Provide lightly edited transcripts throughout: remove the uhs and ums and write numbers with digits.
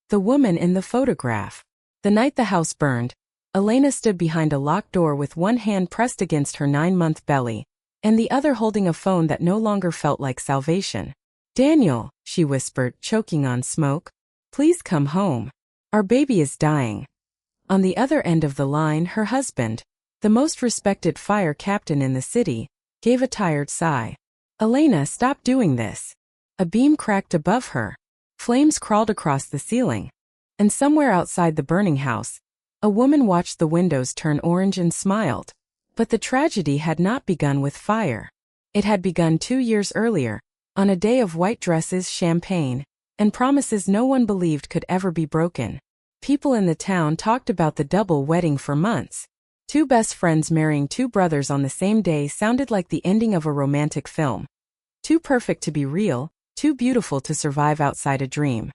The woman in the photograph. The night the house burned, Elena stood behind a locked door with one hand pressed against her 9-month belly, and the other holding a phone that no longer felt like salvation. "Daniel," she whispered, choking on smoke. "Please come home. Our baby is dying." On the other end of the line, her husband, the most respected fire captain in the city, gave a tired sigh. "Elena, stop doing this." A beam cracked above her. Flames crawled across the ceiling. And somewhere outside the burning house, a woman watched the windows turn orange and smiled. But the tragedy had not begun with fire. It had begun 2 years earlier, on a day of white dresses, champagne, and promises no one believed could ever be broken. People in the town talked about the double wedding for months. 2 best friends marrying 2 brothers on the same day sounded like the ending of a romantic film. Too perfect to be real, too beautiful to survive outside a dream.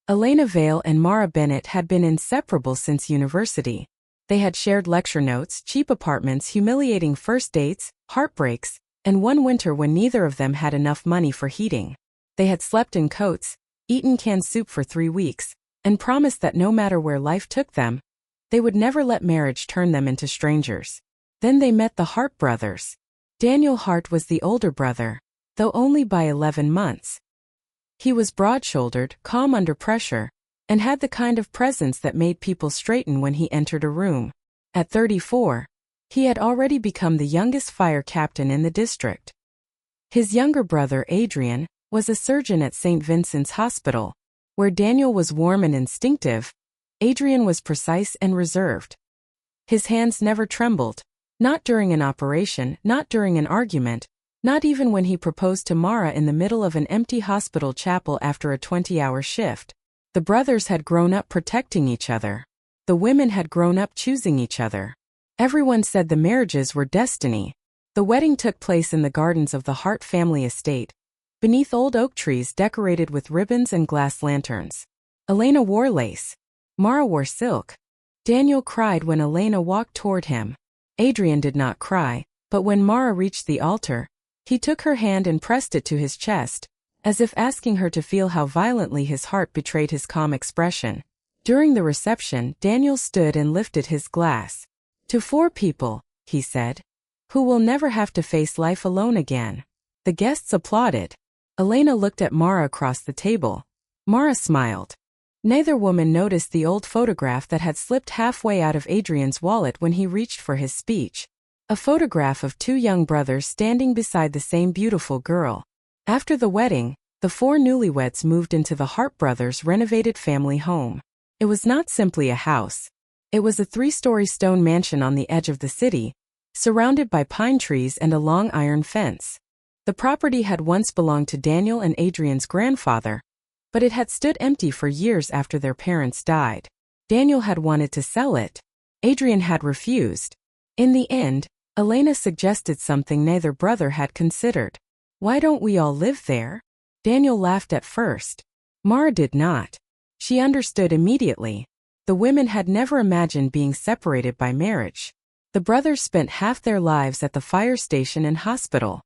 Elena Vale and Mara Bennett had been inseparable since university. They had shared lecture notes, cheap apartments, humiliating first dates, heartbreaks, and one winter when neither of them had enough money for heating. They had slept in coats, eaten canned soup for 3 weeks, and promised that no matter where life took them, they would never let marriage turn them into strangers. Then they met the Hart brothers. Daniel Hart was the older brother, though only by 11 months. He was broad-shouldered, calm under pressure, and had the kind of presence that made people straighten when he entered a room. At 34, he had already become the youngest fire captain in the district. His younger brother, Adrian, was a surgeon at St. Vincent's Hospital. Where Daniel was warm and instinctive, Adrian was precise and reserved. His hands never trembled, not during an operation, not during an argument, not even when he proposed to Mara in the middle of an empty hospital chapel after a 20-hour shift. The brothers had grown up protecting each other. The women had grown up choosing each other. Everyone said the marriages were destiny. The wedding took place in the gardens of the Hart family estate, beneath old oak trees decorated with ribbons and glass lanterns. Elena wore lace. Mara wore silk. Daniel cried when Elena walked toward him. Adrian did not cry, but when Mara reached the altar, he took her hand and pressed it to his chest, as if asking her to feel how violently his heart betrayed his calm expression. During the reception, Daniel stood and lifted his glass. "To 4 people," he said, "who will never have to face life alone again." The guests applauded. Elena looked at Mara across the table. Mara smiled. Neither woman noticed the old photograph that had slipped halfway out of Adrian's wallet when he reached for his speech. A photograph of 2 young brothers standing beside the same beautiful girl. After the wedding, the 4 newlyweds moved into the Hart brothers' renovated family home. It was not simply a house. It was a 3-story stone mansion on the edge of the city, surrounded by pine trees and a long iron fence. The property had once belonged to Daniel and Adrian's grandfather, but it had stood empty for years after their parents died. Daniel had wanted to sell it. Adrian had refused. In the end, Elena suggested something neither brother had considered. "Why don't we all live there?" Daniel laughed at first. Mara did not. She understood immediately. The women had never imagined being separated by marriage. The brothers spent half their lives at the fire station and hospital.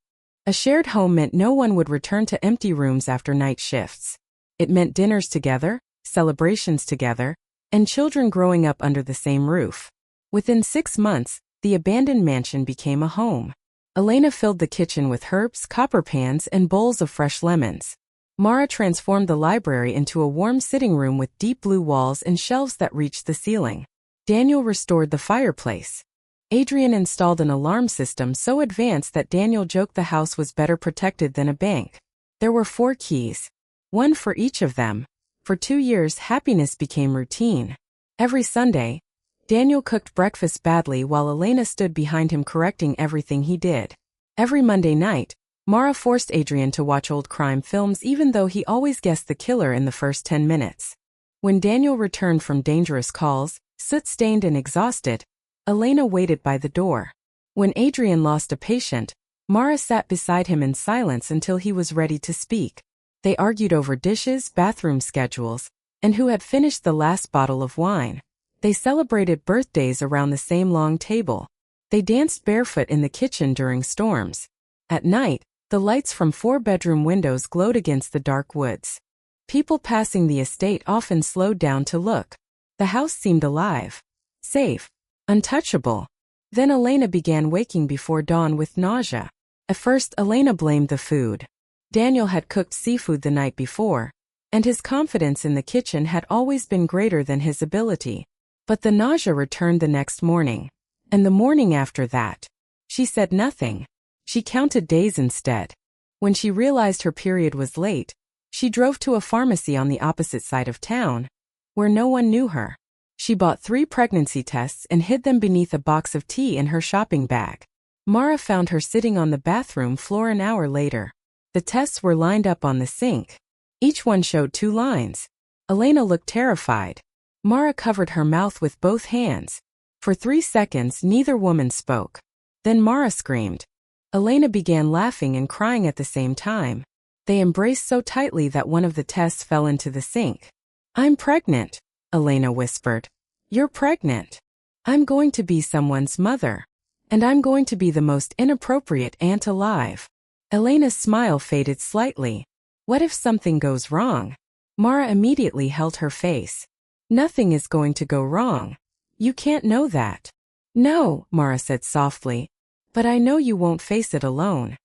A shared home meant no one would return to empty rooms after night shifts. It meant dinners together, celebrations together, and children growing up under the same roof. Within 6 months, the abandoned mansion became a home. Elena filled the kitchen with herbs, copper pans, and bowls of fresh lemons. Mara transformed the library into a warm sitting room with deep blue walls and shelves that reached the ceiling. Daniel restored the fireplace. Adrian installed an alarm system so advanced that Daniel joked the house was better protected than a bank. There were 4 keys, one for each of them. For 2 years, happiness became routine. Every Sunday, Daniel cooked breakfast badly while Elena stood behind him correcting everything he did. Every Monday night, Mara forced Adrian to watch old crime films even though he always guessed the killer in the first 10 minutes. When Daniel returned from dangerous calls, soot-stained and exhausted, Elena waited by the door. When Adrian lost a patient, Mara sat beside him in silence until he was ready to speak. They argued over dishes, bathroom schedules, and who had finished the last bottle of wine. They celebrated birthdays around the same long table. They danced barefoot in the kitchen during storms. At night, the lights from 4-bedroom windows glowed against the dark woods. People passing the estate often slowed down to look. The house seemed alive, safe, untouchable. Then Elena began waking before dawn with nausea. At first, Elena blamed the food. Daniel had cooked seafood the night before, and his confidence in the kitchen had always been greater than his ability. But the nausea returned the next morning, and the morning after that. She said nothing. She counted days instead. When she realized her period was late, she drove to a pharmacy on the opposite side of town, where no one knew her. She bought 3 pregnancy tests and hid them beneath a box of tea in her shopping bag. Mara found her sitting on the bathroom floor an hour later. The tests were lined up on the sink. Each one showed 2 lines. Elena looked terrified. Mara covered her mouth with both hands. For 3 seconds, neither woman spoke. Then Mara screamed. Elena began laughing and crying at the same time. They embraced so tightly that one of the tests fell into the sink. "I'm pregnant," Elena whispered. "You're pregnant. I'm going to be someone's mother. And I'm going to be the most inappropriate aunt alive." Elena's smile faded slightly. What if something goes wrong? Mara immediately held her face. "Nothing is going to go wrong. You can't know that." "No," Mara said softly. "But I know you won't face it alone."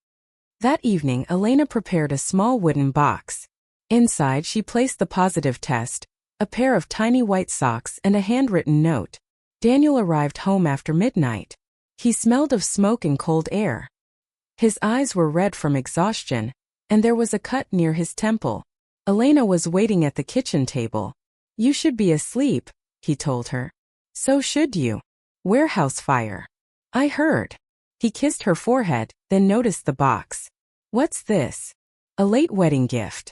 That evening, Elena prepared a small wooden box. Inside, she placed the positive test, a pair of tiny white socks, and a handwritten note. Daniel arrived home after midnight. He smelled of smoke and cold air. His eyes were red from exhaustion, and there was a cut near his temple. Elena was waiting at the kitchen table. "You should be asleep," he told her. "So should you. Warehouse fire. I heard." He kissed her forehead, then noticed the box. "What's this?" "A late wedding gift.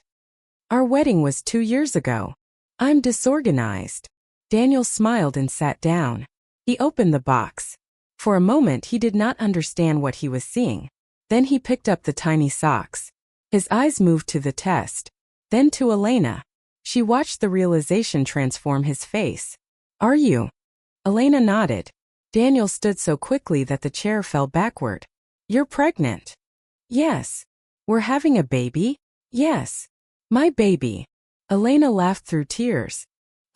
Our wedding was 2 years ago. I'm disorganized." Daniel smiled and sat down. He opened the box. For a moment he did not understand what he was seeing. Then he picked up the tiny socks. His eyes moved to the test, then to Elena. She watched the realization transform his face. "Are you?" Elena nodded. Daniel stood so quickly that the chair fell backward. "You're pregnant?" "Yes." "We're having a baby?" "Yes." "My baby." Elena laughed through tears.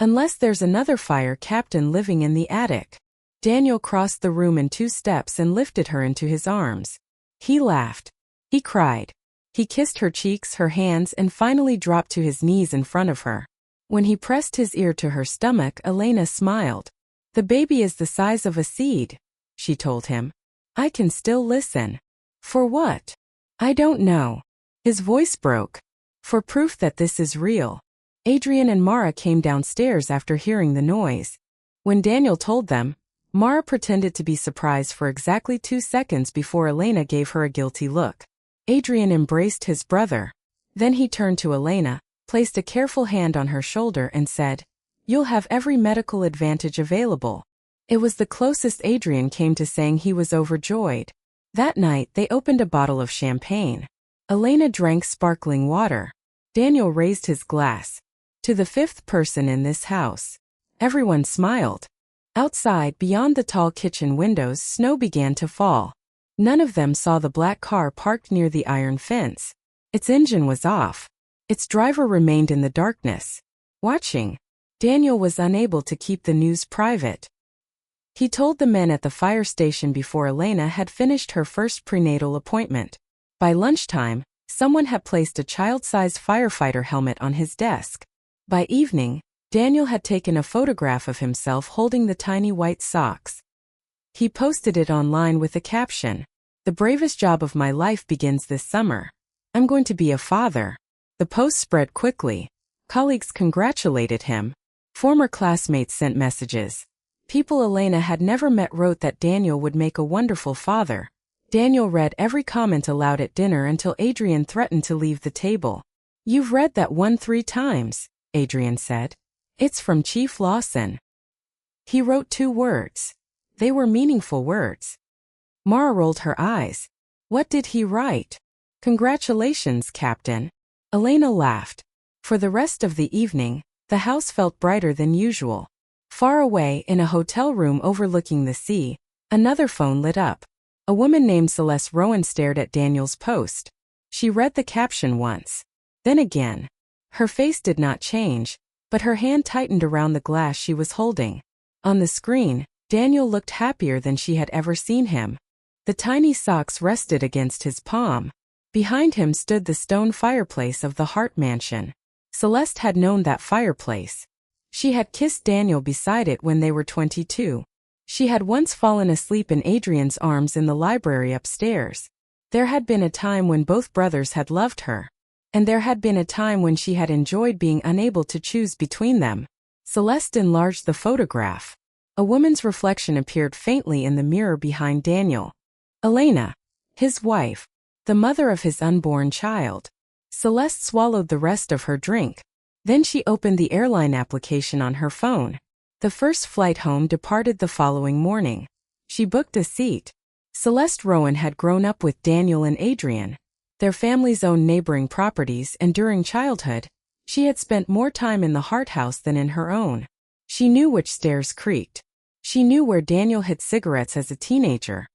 "Unless there's another fire captain living in the attic." Daniel crossed the room in 2 steps and lifted her into his arms. He laughed. He cried. He kissed her cheeks, her hands, and finally dropped to his knees in front of her. When he pressed his ear to her stomach, Elena smiled. "The baby is the size of a seed," she told him. "I can still listen." "For what?" "I don't know." His voice broke. "For proof that this is real." Adrian and Mara came downstairs after hearing the noise. When Daniel told them, Mara pretended to be surprised for exactly 2 seconds before Elena gave her a guilty look. Adrian embraced his brother. Then he turned to Elena, placed a careful hand on her shoulder and said, "You'll have every medical advantage available." It was the closest Adrian came to saying he was overjoyed. That night, they opened a bottle of champagne. Elena drank sparkling water. Daniel raised his glass. "To the 5th person in this house." Everyone smiled. Outside, beyond the tall kitchen windows, snow began to fall. None of them saw the black car parked near the iron fence. Its engine was off. Its driver remained in the darkness, watching. Daniel was unable to keep the news private. He told the men at the fire station before Elena had finished her first prenatal appointment. By lunchtime, someone had placed a child-sized firefighter helmet on his desk. By evening, Daniel had taken a photograph of himself holding the tiny white socks. He posted it online with a caption, "The bravest job of my life begins this summer. I'm going to be a father." The post spread quickly. Colleagues congratulated him. Former classmates sent messages. People Elena had never met wrote that Daniel would make a wonderful father. Daniel read every comment aloud at dinner until Adrian threatened to leave the table. "You've read that one 3 times, Adrian said. "It's from Chief Lawson." He wrote 2 words. They were meaningful words. Mara rolled her eyes. "What did he write?" "Congratulations, Captain." Elena laughed. For the rest of the evening, the house felt brighter than usual. Far away, in a hotel room overlooking the sea, another phone lit up. A woman named Celeste Rowan stared at Daniel's post. She read the caption once. Then again. Her face did not change, but her hand tightened around the glass she was holding. On the screen, Daniel looked happier than she had ever seen him. The tiny socks rested against his palm. Behind him stood the stone fireplace of the Hart mansion. Celeste had known that fireplace. She had kissed Daniel beside it when they were 22. She had once fallen asleep in Adrian's arms in the library upstairs. There had been a time when both brothers had loved her. And there had been a time when she had enjoyed being unable to choose between them. Celeste enlarged the photograph. A woman's reflection appeared faintly in the mirror behind Daniel. Elena, his wife, the mother of his unborn child. Celeste swallowed the rest of her drink. Then she opened the airline application on her phone. The first flight home departed the following morning. She booked a seat. Celeste Rowan had grown up with Daniel and Adrian. Their families owned neighboring properties, and during childhood, she had spent more time in the Hart house than in her own. She knew which stairs creaked. She knew where Daniel hid cigarettes as a teenager.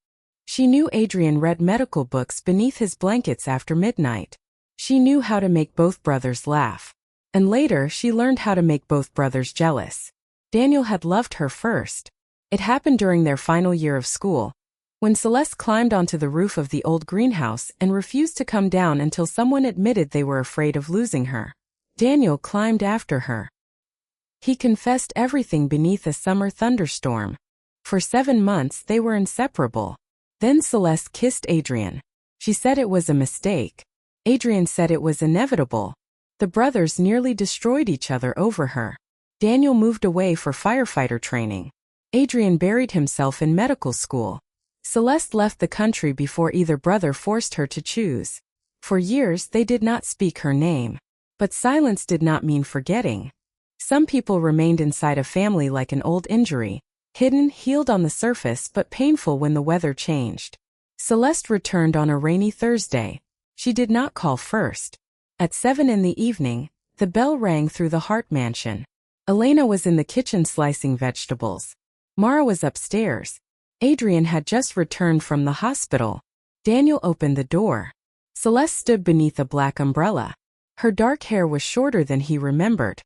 She knew Adrian read medical books beneath his blankets after midnight. She knew how to make both brothers laugh. And later she learned how to make both brothers jealous. Daniel had loved her first. It happened during their final year of school, when Celeste climbed onto the roof of the old greenhouse and refused to come down until someone admitted they were afraid of losing her. Daniel climbed after her. He confessed everything beneath a summer thunderstorm. For 7 months they were inseparable. Then Celeste kissed Adrian. She said it was a mistake. Adrian said it was inevitable. The brothers nearly destroyed each other over her. Daniel moved away for firefighter training. Adrian buried himself in medical school. Celeste left the country before either brother forced her to choose. For years they did not speak her name. But silence did not mean forgetting. Some people remained inside a family like an old injury, hidden, healed on the surface but painful when the weather changed. Celeste returned on a rainy Thursday. She did not call first. At 7 in the evening, the bell rang through the Hart mansion. Elena was in the kitchen slicing vegetables. Mara was upstairs. Adrian had just returned from the hospital. Daniel opened the door. Celeste stood beneath a black umbrella. Her dark hair was shorter than he remembered.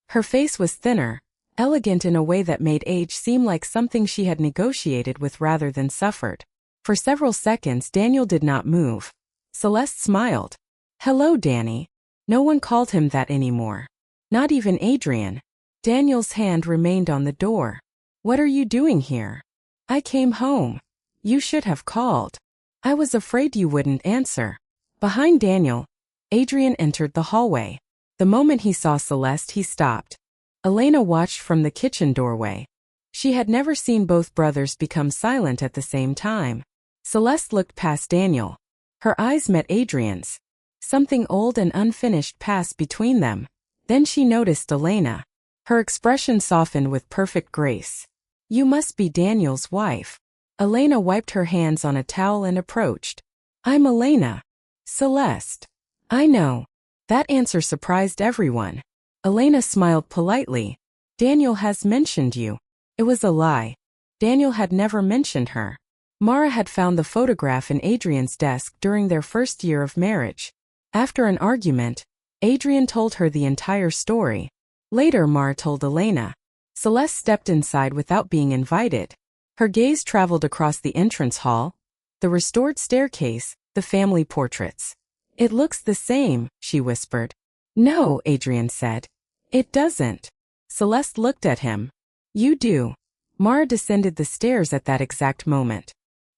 Her face was thinner, elegant in a way that made age seem like something she had negotiated with rather than suffered. For several seconds Daniel did not move. Celeste smiled. "Hello, Danny." No one called him that anymore. Not even Adrian. Daniel's hand remained on the door. "What are you doing here?" "I came home. You should have called. I was afraid you wouldn't answer." Behind Daniel, Adrian entered the hallway. The moment he saw Celeste, he stopped. Elena watched from the kitchen doorway. She had never seen both brothers become silent at the same time. Celeste looked past Daniel. Her eyes met Adrian's. Something old and unfinished passed between them. Then she noticed Elena. Her expression softened with perfect grace. "You must be Daniel's wife." Elena wiped her hands on a towel and approached. "I'm Elena." "Celeste." "I know." That answer surprised everyone. Elena smiled politely. "Daniel has mentioned you." It was a lie. Daniel had never mentioned her. Mara had found the photograph in Adrian's desk during their first year of marriage. After an argument, Adrian told her the entire story. Later Mara told Elena. Celeste stepped inside without being invited. Her gaze traveled across the entrance hall, the restored staircase, the family portraits. "It looks the same," she whispered. "No," Adrian said. "It doesn't." Celeste looked at him. "You do." Mara descended the stairs at that exact moment.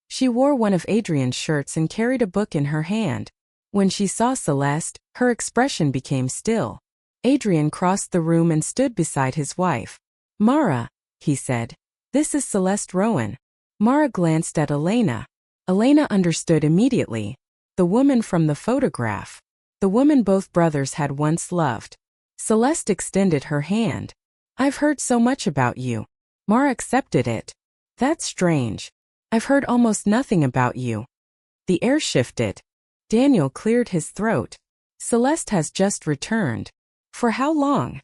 She wore one of Adrian's shirts and carried a book in her hand. When she saw Celeste, her expression became still. Adrian crossed the room and stood beside his wife. "Mara," he said. "This is Celeste Rowan." Mara glanced at Elena. Elena understood immediately. The woman from the photograph. The woman both brothers had once loved. Celeste extended her hand. "I've heard so much about you." Mara accepted it. "That's strange. I've heard almost nothing about you." The air shifted. Daniel cleared his throat. "Celeste has just returned." "For how long?"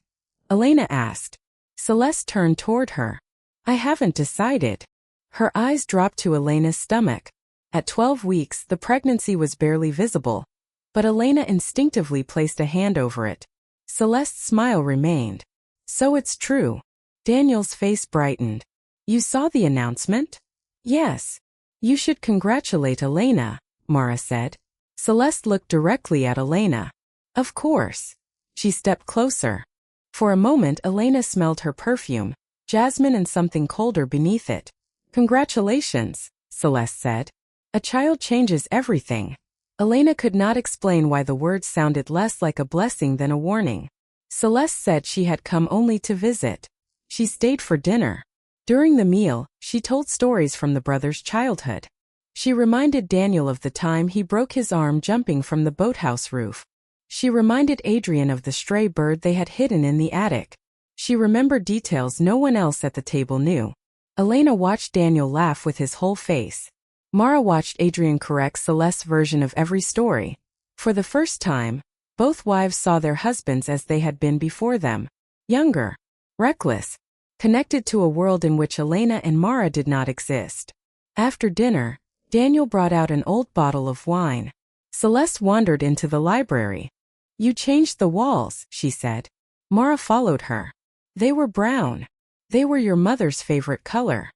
Elena asked. Celeste turned toward her. "I haven't decided." Her eyes dropped to Elena's stomach. At 12 weeks, the pregnancy was barely visible, but Elena instinctively placed a hand over it. Celeste's smile remained. So it's true. Daniel's face brightened. You saw the announcement? Yes. You should congratulate Elena, Mara said. Celeste looked directly at Elena. Of course. She stepped closer. For a moment Elena smelled her perfume, jasmine and something colder beneath it. Congratulations, Celeste said. A child changes everything. Elena could not explain why the words sounded less like a blessing than a warning. Celeste said she had come only to visit. She stayed for dinner. During the meal, she told stories from the brothers' childhood. She reminded Daniel of the time he broke his arm jumping from the boathouse roof. She reminded Adrian of the stray bird they had hidden in the attic. She remembered details no one else at the table knew. Elena watched Daniel laugh with his whole face. Mara watched Adrian correct Celeste's version of every story. For the first time, both wives saw their husbands as they had been before them. Younger. Reckless. Connected to a world in which Elena and Mara did not exist. After dinner, Daniel brought out an old bottle of wine. Celeste wandered into the library. You changed the walls, she said. Mara followed her. They were brown. They were your mother's favorite color.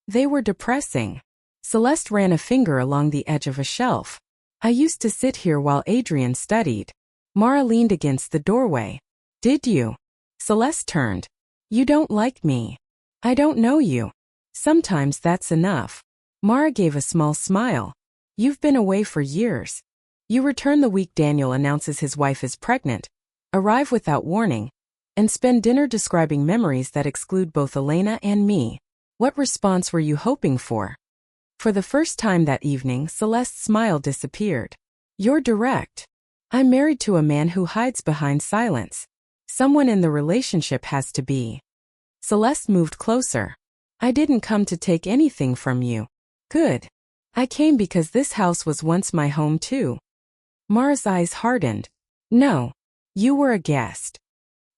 They were depressing. Celeste ran a finger along the edge of a shelf. I used to sit here while Adrian studied. Mara leaned against the doorway. Did you? Celeste turned. You don't like me. I don't know you. Sometimes that's enough. Mara gave a small smile. You've been away for years. You return the week Daniel announces his wife is pregnant, arrive without warning, and spend dinner describing memories that exclude both Elena and me. What response were you hoping for? For the first time that evening, Celeste's smile disappeared. You're direct. I'm married to a man who hides behind silence. Someone in the relationship has to be. Celeste moved closer. I didn't come to take anything from you. Good. I came because this house was once my home too. Mara's eyes hardened. No. You were a guest.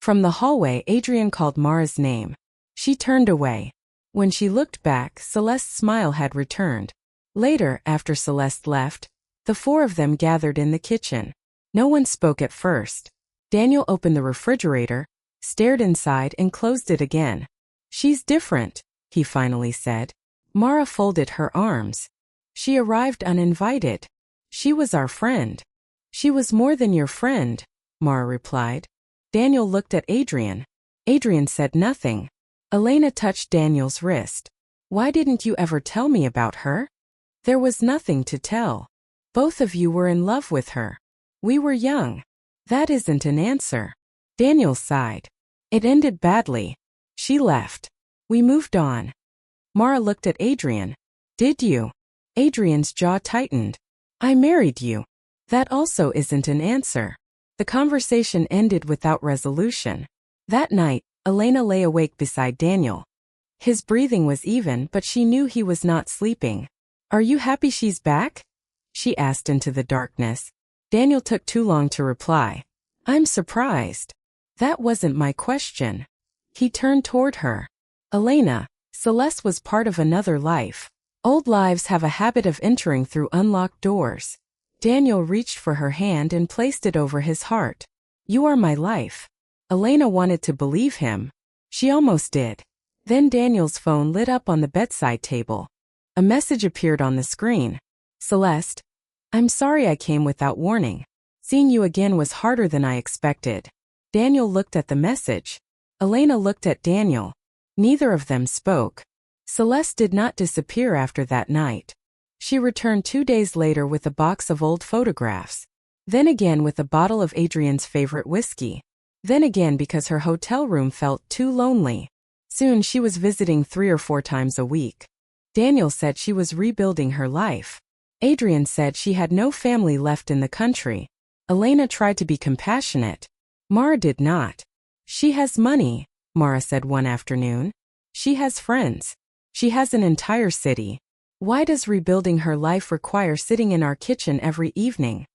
From the hallway, Adrian called Mara's name. She turned away. When she looked back, Celeste's smile had returned. Later, after Celeste left, the four of them gathered in the kitchen. No one spoke at first. Daniel opened the refrigerator, stared inside and closed it again. She's different, he finally said. Mara folded her arms. She arrived uninvited. She was our friend. She was more than your friend, Mara replied. Daniel looked at Adrian. Adrian said nothing. Elena touched Daniel's wrist. Why didn't you ever tell me about her? There was nothing to tell. Both of you were in love with her. We were young. That isn't an answer. Daniel sighed. It ended badly. She left. We moved on. Mara looked at Adrian. Did you? Adrian's jaw tightened. I married you. That also isn't an answer. The conversation ended without resolution. That night, Elena lay awake beside Daniel. His breathing was even, but she knew he was not sleeping. Are you happy she's back? She asked into the darkness. Daniel took too long to reply. I'm surprised. That wasn't my question. He turned toward her. Elena, Celeste was part of another life. Old lives have a habit of entering through unlocked doors. Daniel reached for her hand and placed it over his heart. You are my life. Elena wanted to believe him. She almost did. Then Daniel's phone lit up on the bedside table. A message appeared on the screen. Celeste, I'm sorry I came without warning. Seeing you again was harder than I expected. Daniel looked at the message. Elena looked at Daniel. Neither of them spoke. Celeste did not disappear after that night. She returned 2 days later with a box of old photographs. Then again with a bottle of Adrian's favorite whiskey. Then again because her hotel room felt too lonely. Soon she was visiting 3 or 4 times a week. Daniel said she was rebuilding her life. Adrian said she had no family left in the country. Elena tried to be compassionate. Mara did not. She has money, Mara said one afternoon. She has friends. She has an entire city. Why does rebuilding her life require sitting in our kitchen every evening?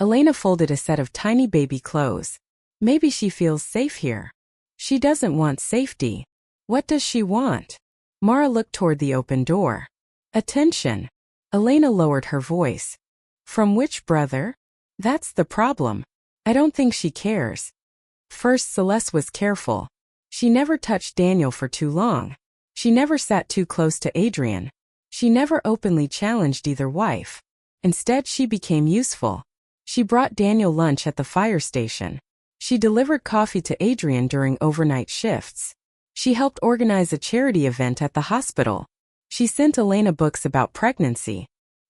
Elena folded a set of tiny baby clothes. Maybe she feels safe here. She doesn't want safety. What does she want? Mara looked toward the open door. Attention. Elena lowered her voice. From which brother? That's the problem. I don't think she cares. First, Celeste was careful. She never touched Daniel for too long. She never sat too close to Adrian. She never openly challenged either wife. Instead, she became useful. She brought Daniel lunch at the fire station. She delivered coffee to Adrian during overnight shifts. She helped organize a charity event at the hospital. She sent Elena books about pregnancy.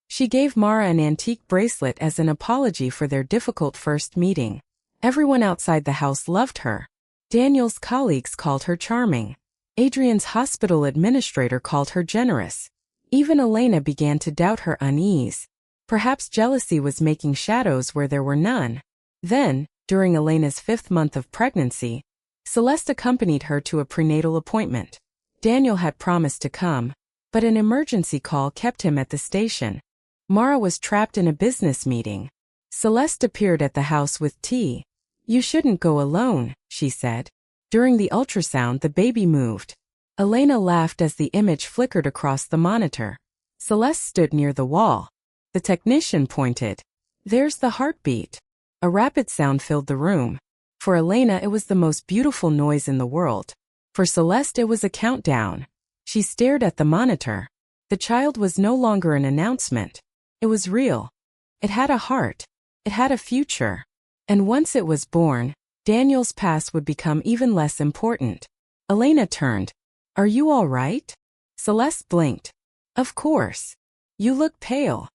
She gave Mara an antique bracelet as an apology for their difficult first meeting. Everyone outside the house loved her. Daniel's colleagues called her charming. Adrian's hospital administrator called her generous. Even Elena began to doubt her unease. Perhaps jealousy was making shadows where there were none. Then, during Elena's 5th month of pregnancy, Celeste accompanied her to a prenatal appointment. Daniel had promised to come, but an emergency call kept him at the station. Mara was trapped in a business meeting. Celeste appeared at the house with tea. "You shouldn't go alone," she said. During the ultrasound, the baby moved. Elena laughed as the image flickered across the monitor. Celeste stood near the wall. The technician pointed. "There's the heartbeat." A rapid sound filled the room. For Elena, it was the most beautiful noise in the world. For Celeste, it was a countdown. She stared at the monitor. The child was no longer an announcement. It was real. It had a heart. It had a future. And once it was born, Daniel's past would become even less important. Elena turned. "Are you all right?" Celeste blinked. "Of course. You look pale."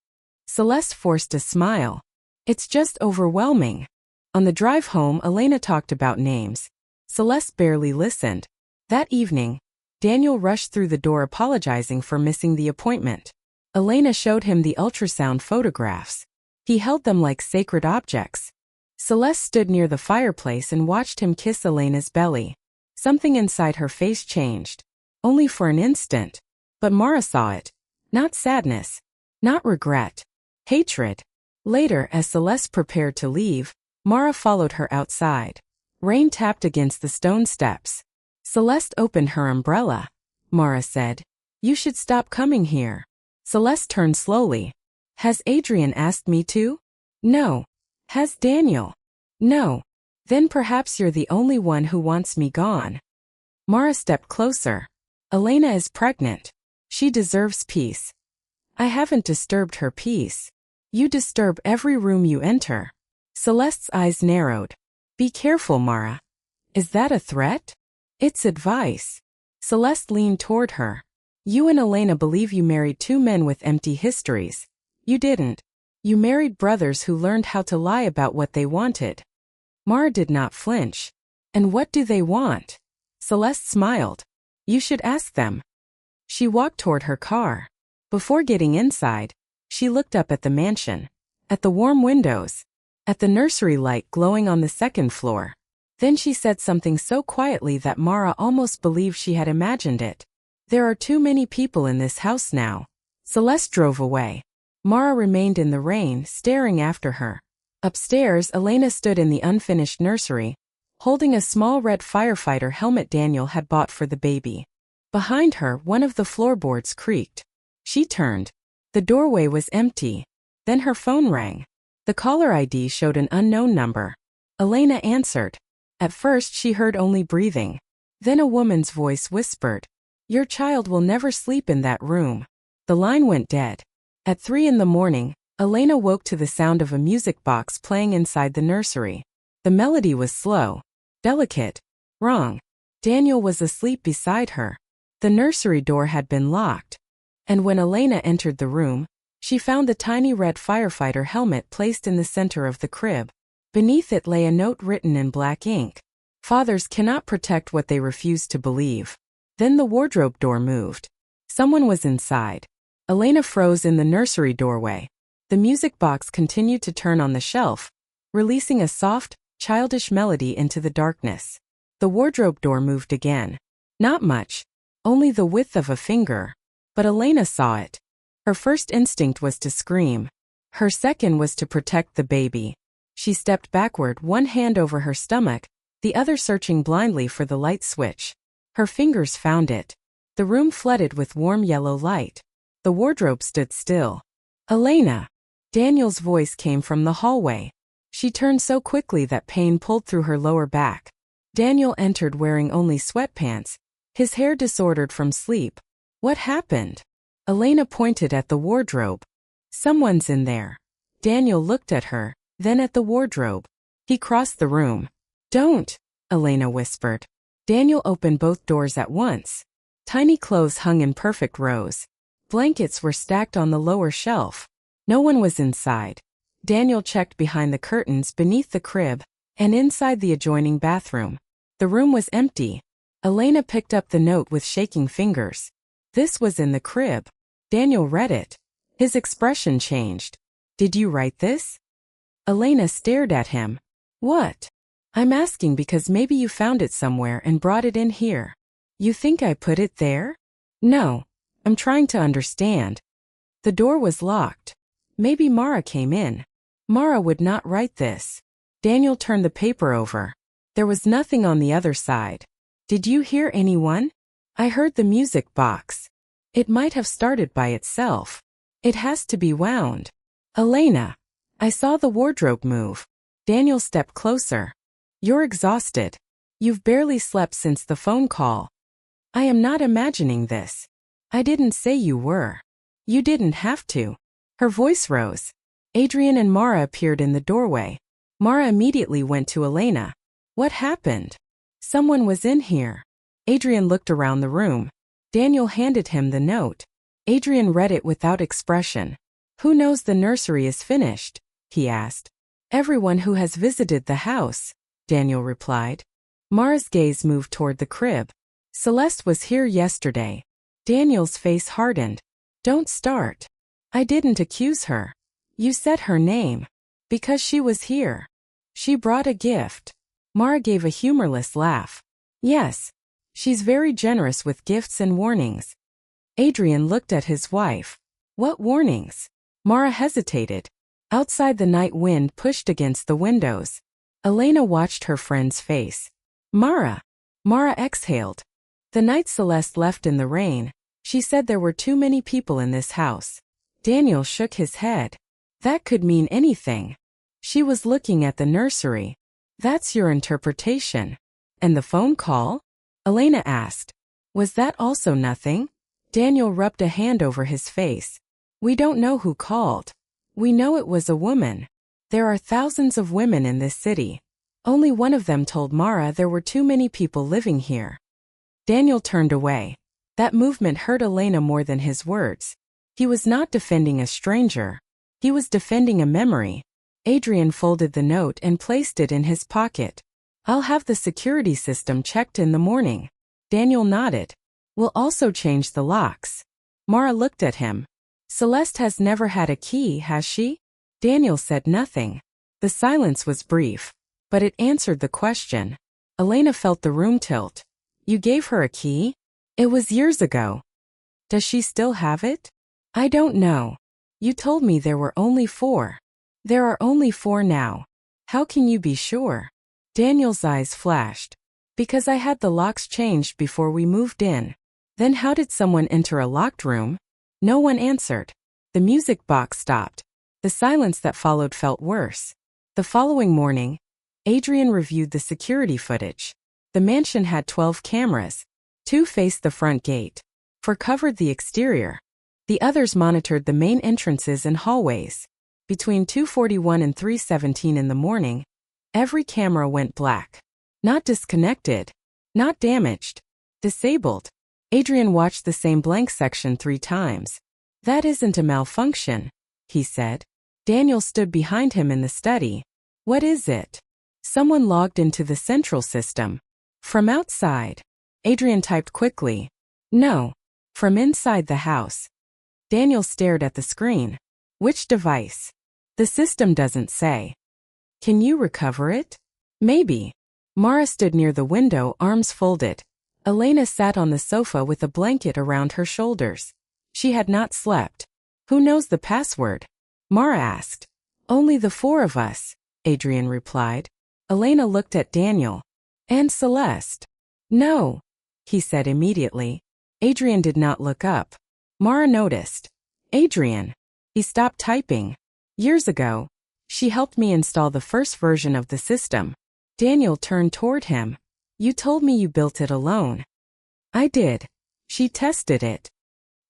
Celeste forced a smile. "It's just overwhelming." On the drive home, Elena talked about names. Celeste barely listened. That evening, Daniel rushed through the door apologizing for missing the appointment. Elena showed him the ultrasound photographs. He held them like sacred objects. Celeste stood near the fireplace and watched him kiss Elena's belly. Something inside her face changed. Only for an instant. But Mara saw it. Not sadness. Not regret. Hatred. Later, as Celeste prepared to leave, Mara followed her outside. Rain tapped against the stone steps. Celeste opened her umbrella. Mara said, "You should stop coming here." Celeste turned slowly. "Has Adrian asked me to?" "No." "Has Daniel?" "No." "Then perhaps you're the only one who wants me gone." Mara stepped closer. "Elena is pregnant. She deserves peace." "I haven't disturbed her peace." "You disturb every room you enter." Celeste's eyes narrowed. "Be careful, Mara." "Is that a threat?" "It's advice." Celeste leaned toward her. "You and Elena believe you married two men with empty histories. You didn't. You married brothers who learned how to lie about what they wanted." Mara did not flinch. "And what do they want?" Celeste smiled. "You should ask them." She walked toward her car. Before getting inside, she looked up at the mansion, at the warm windows, at the nursery light glowing on the 2nd floor. Then she said something so quietly that Mara almost believed she had imagined it. "There are too many people in this house now." Celeste drove away. Mara remained in the rain, staring after her. Upstairs, Elena stood in the unfinished nursery, holding a small red firefighter helmet Daniel had bought for the baby. Behind her, one of the floorboards creaked. She turned. The doorway was empty. Then her phone rang. The caller ID showed an unknown number. Elena answered. At first she heard only breathing. Then a woman's voice whispered, "Your child will never sleep in that room." The line went dead. At 3 in the morning, Elena woke to the sound of a music box playing inside the nursery. The melody was slow, delicate, wrong. Daniel was asleep beside her. The nursery door had been locked. And when Elena entered the room, she found the tiny red firefighter helmet placed in the center of the crib. Beneath it lay a note written in black ink. "Fathers cannot protect what they refuse to believe." Then the wardrobe door moved. Someone was inside. Elena froze in the nursery doorway. The music box continued to turn on the shelf, releasing a soft, childish melody into the darkness. The wardrobe door moved again. Not much, only the width of a finger. But Elena saw it. Her first instinct was to scream. Her second was to protect the baby. She stepped backward, one hand over her stomach, the other searching blindly for the light switch. Her fingers found it. The room flooded with warm yellow light. The wardrobe stood still. "Elena!" Daniel's voice came from the hallway. She turned so quickly that pain pulled through her lower back. Daniel entered wearing only sweatpants, his hair disordered from sleep. What happened? Elena pointed at the wardrobe. Someone's in there. Daniel looked at her, then at the wardrobe. He crossed the room. Don't, Elena whispered. Daniel opened both doors at once. Tiny clothes hung in perfect rows. Blankets were stacked on the lower shelf. No one was inside. Daniel checked behind the curtains beneath the crib and inside the adjoining bathroom. The room was empty. Elena picked up the note with shaking fingers. This was in the crib. Daniel read it. His expression changed. Did you write this? Elena stared at him. What? I'm asking because maybe you found it somewhere and brought it in here. You think I put it there? No. I'm trying to understand. The door was locked. Maybe Mara came in. Mara would not write this. Daniel turned the paper over. There was nothing on the other side. Did you hear anyone? I heard the music box. It might have started by itself. It has to be wound. Elena. I saw the wardrobe move. Daniel stepped closer. You're exhausted. You've barely slept since the phone call. I am not imagining this. I didn't say you were. You didn't have to. Her voice rose. Adrian and Mara appeared in the doorway. Mara immediately went to Elena. What happened? Someone was in here. Adrian looked around the room. Daniel handed him the note. Adrian read it without expression. Who knows the nursery is finished? He asked. Everyone who has visited the house, Daniel replied. Mara's gaze moved toward the crib. Celeste was here yesterday. Daniel's face hardened. Don't start. I didn't accuse her. You said her name. Because she was here. She brought a gift. Mara gave a humorless laugh. Yes. She's very generous with gifts and warnings. Adrian looked at his wife. What warnings? Mara hesitated. Outside, the night wind pushed against the windows. Elena watched her friend's face. Mara. Mara exhaled. The night Celeste left in the rain, she said there were too many people in this house. Daniel shook his head. That could mean anything. She was looking at the nursery. That's your interpretation. And the phone call? Elena asked. Was that also nothing? Daniel rubbed a hand over his face. We don't know who called. We know it was a woman. There are thousands of women in this city. Only one of them told Mara there were too many people living here. Daniel turned away. That movement hurt Elena more than his words. He was not defending a stranger. He was defending a memory. Adrian folded the note and placed it in his pocket. I'll have the security system checked in the morning. Daniel nodded. We'll also change the locks. Mara looked at him. Celeste has never had a key, has she? Daniel said nothing. The silence was brief, but it answered the question. Elena felt the room tilt. You gave her a key? It was years ago. Does she still have it? I don't know. You told me there were only 4. There are only 4 now. How can you be sure? Daniel's eyes flashed. Because I had the locks changed before we moved in. Then how did someone enter a locked room? No one answered. The music box stopped. The silence that followed felt worse. The following morning, Adrian reviewed the security footage. The mansion had 12 cameras. 2 faced the front gate. 4 covered the exterior. The others monitored the main entrances and hallways. Between 2:41 and 3:17 in the morning, every camera went black. Not disconnected. Not damaged. Disabled. Adrian watched the same blank section 3 times. That isn't a malfunction, he said. Daniel stood behind him in the study. What is it? Someone logged into the central system. From outside. Adrian typed quickly. No. From inside the house. Daniel stared at the screen. Which device? The system doesn't say. Can you recover it? Maybe. Mara stood near the window, arms folded. Elena sat on the sofa with a blanket around her shoulders. She had not slept. Who knows the password? Mara asked. Only the 4 of us, Adrian replied. Elena looked at Daniel. And Celeste. No, he said immediately. Adrian did not look up. Mara noticed. Adrian. He stopped typing. Years ago, She helped me install the first version of the system. Daniel turned toward him. You told me you built it alone. I did. She tested it.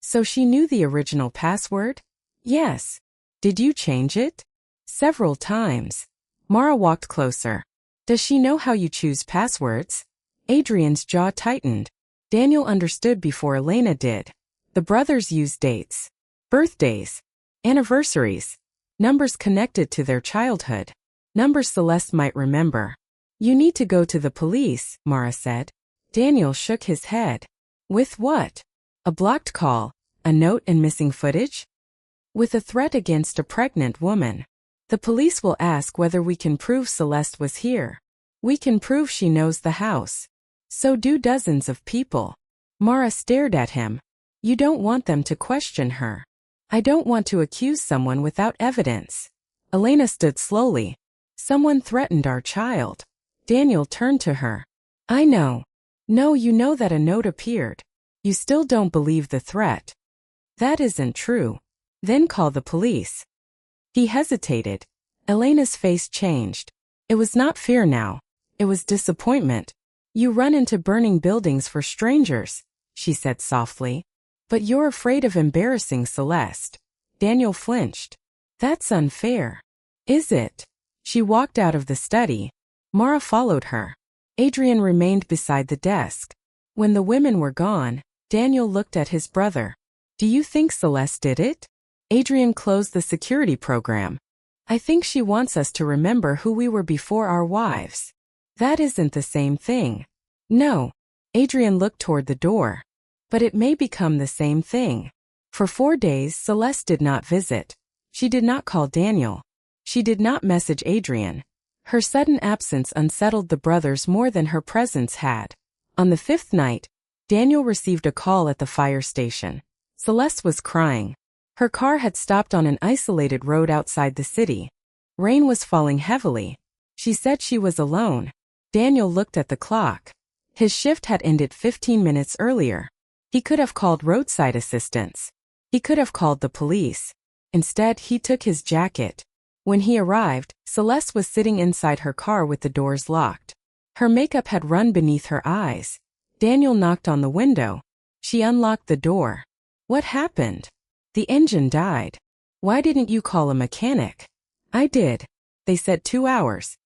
So she knew the original password? Yes. Did you change it? Several times. Mara walked closer. Does she know how you choose passwords? Adrian's jaw tightened. Daniel understood before Elena did. The brothers used dates, birthdays, anniversaries, numbers connected to their childhood, numbers Celeste might remember. You need to go to the police, Mara said. Daniel shook his head. With what? A blocked call, a note and missing footage? With a threat against a pregnant woman. The police will ask whether we can prove Celeste was here. We can prove she knows the house. So do dozens of people. Mara stared at him. You don't want them to question her. I don't want to accuse someone without evidence. Elena stood slowly. Someone threatened our child. Daniel turned to her. I know. No, you know that a note appeared. You still don't believe the threat. That isn't true. Then call the police. He hesitated. Elena's face changed. It was not fear now. It was disappointment. You run into burning buildings for strangers, she said softly. But you're afraid of embarrassing Celeste. Daniel flinched. That's unfair. Is it? She walked out of the study. Mara followed her. Adrian remained beside the desk. When the women were gone, Daniel looked at his brother. Do you think Celeste did it? Adrian closed the security program. I think she wants us to remember who we were before our wives. That isn't the same thing. No. Adrian looked toward the door. But it may become the same thing. For 4 days, Celeste did not visit. She did not call Daniel. She did not message Adrian. Her sudden absence unsettled the brothers more than her presence had. On the 5th night, Daniel received a call at the fire station. Celeste was crying. Her car had stopped on an isolated road outside the city. Rain was falling heavily. She said she was alone. Daniel looked at the clock. His shift had ended 15 minutes earlier. He could have called roadside assistance. He could have called the police. Instead, he took his jacket. When he arrived, Celeste was sitting inside her car with the doors locked. Her makeup had run beneath her eyes. Daniel knocked on the window. She unlocked the door. What happened? The engine died. Why didn't you call a mechanic? I did. They said 2 hours.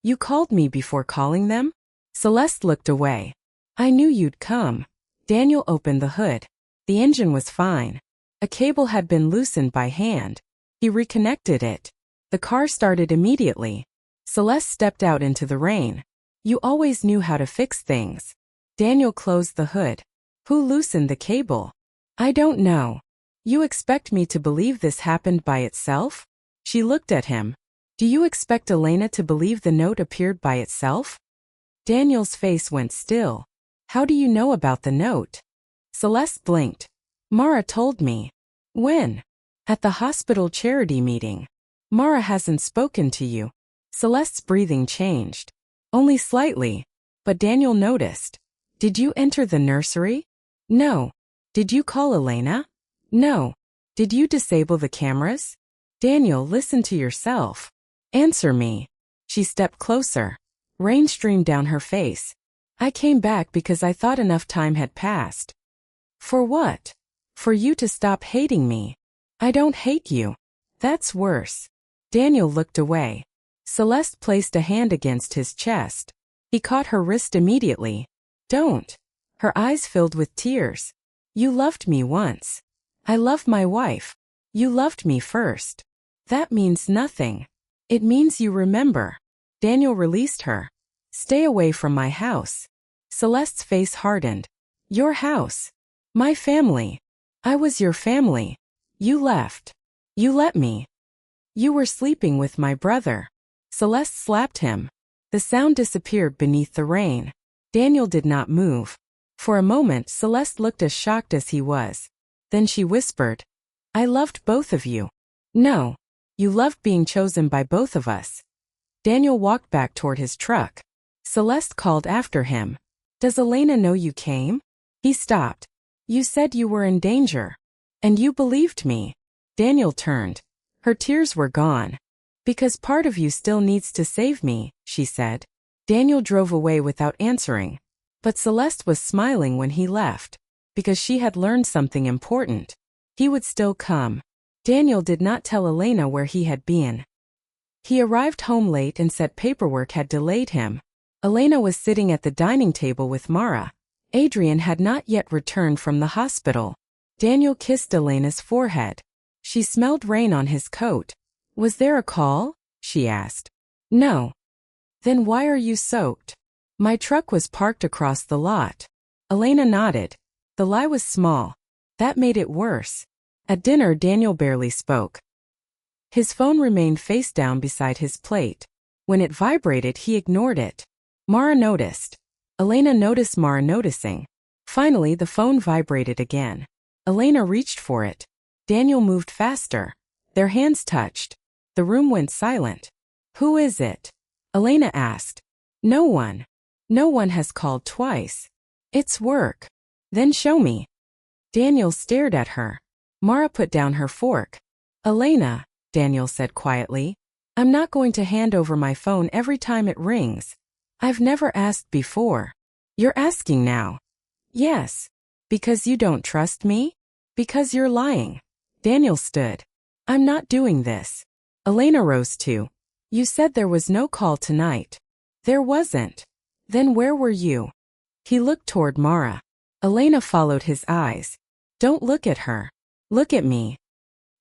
You called me before calling them? Celeste looked away. I knew you'd come. Daniel opened the hood. The engine was fine. A cable had been loosened by hand. He reconnected it. The car started immediately. Celeste stepped out into the rain. You always knew how to fix things. Daniel closed the hood. Who loosened the cable? I don't know. You expect me to believe this happened by itself? She looked at him. Do you expect Elena to believe the note appeared by itself? Daniel's face went still. How do you know about the note? Celeste blinked. Mara told me. When? At the hospital charity meeting. Mara hasn't spoken to you. Celeste's breathing changed. Only slightly. But Daniel noticed. Did you enter the nursery? No. Did you call Elena? No. Did you disable the cameras? Daniel, listen to yourself. Answer me. She stepped closer. Rain streamed down her face. I came back because I thought enough time had passed. For what? For you to stop hating me. I don't hate you. That's worse. Daniel looked away. Celeste placed a hand against his chest. He caught her wrist immediately. Don't. Her eyes filled with tears. You loved me once. I love my wife. You loved me first. That means nothing. It means you remember. Daniel released her. Stay away from my house. Celeste's face hardened. Your house. My family. I was your family. You left. You let me. You were sleeping with my brother. Celeste slapped him. The sound disappeared beneath the rain. Daniel did not move. For a moment, Celeste looked as shocked as he was. Then she whispered, I loved both of you. No. You loved being chosen by both of us. Daniel walked back toward his truck. Celeste called after him. Does Elena know you came? He stopped. You said you were in danger. And you believed me. Daniel turned. Her tears were gone. Because part of you still needs to save me, she said. Daniel drove away without answering. But Celeste was smiling when he left, because she had learned something important. He would still come. Daniel did not tell Elena where he had been. He arrived home late and said paperwork had delayed him. Elena was sitting at the dining table with Mara. Adrian had not yet returned from the hospital. Daniel kissed Elena's forehead. She smelled rain on his coat. Was there a call? She asked. No. Then why are you soaked? My truck was parked across the lot. Elena nodded. The lie was small. That made it worse. At dinner, Daniel barely spoke. His phone remained face down beside his plate. When it vibrated, he ignored it. Mara noticed. Elena noticed Mara noticing. Finally, the phone vibrated again. Elena reached for it. Daniel moved faster. Their hands touched. The room went silent. Who is it? Elena asked. No one. No one has called twice. It's work. Then show me. Daniel stared at her. Mara put down her fork. Elena, Daniel said quietly, I'm not going to hand over my phone every time it rings. I've never asked before. You're asking now. Yes. Because you don't trust me? Because you're lying. Daniel stood. I'm not doing this. Elena rose too. You said there was no call tonight. There wasn't. Then where were you? He looked toward Mara. Elena followed his eyes. Don't look at her. Look at me.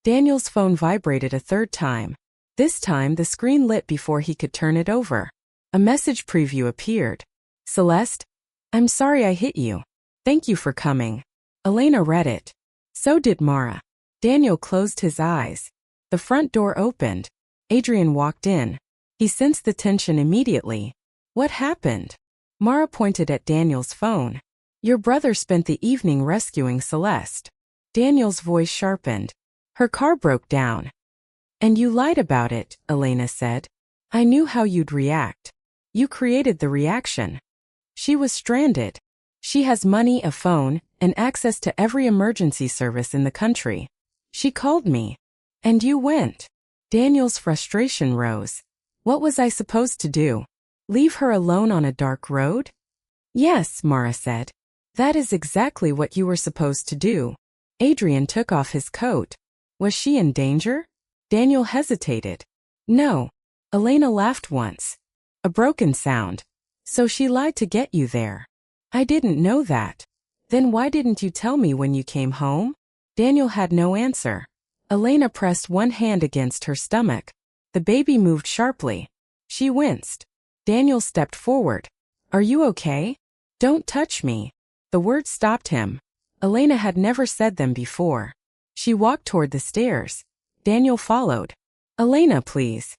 Daniel's phone vibrated a third time. This time the screen lit before he could turn it over. A message preview appeared. Celeste, I'm sorry I hit you. Thank you for coming. Elena read it. So did Mara. Daniel closed his eyes. The front door opened. Adrian walked in. He sensed the tension immediately. What happened? Mara pointed at Daniel's phone. Your brother spent the evening rescuing Celeste. Daniel's voice sharpened. Her car broke down. And you lied about it, Elena said. I knew how you'd react. You created the reaction. She was stranded. She has money, a phone, and access to every emergency service in the country. She called me. And you went. Daniel's frustration rose. What was I supposed to do? Leave her alone on a dark road? Yes, Mara said. That is exactly what you were supposed to do. Adrian took off his coat. Was she in danger? Daniel hesitated. No. Elena laughed once. A broken sound. So she lied to get you there. I didn't know that. Then why didn't you tell me when you came home? Daniel had no answer. Elena pressed one hand against her stomach. The baby moved sharply. She winced. Daniel stepped forward. Are you okay? Don't touch me. The words stopped him. Elena had never said them before. She walked toward the stairs. Daniel followed. Elena, please.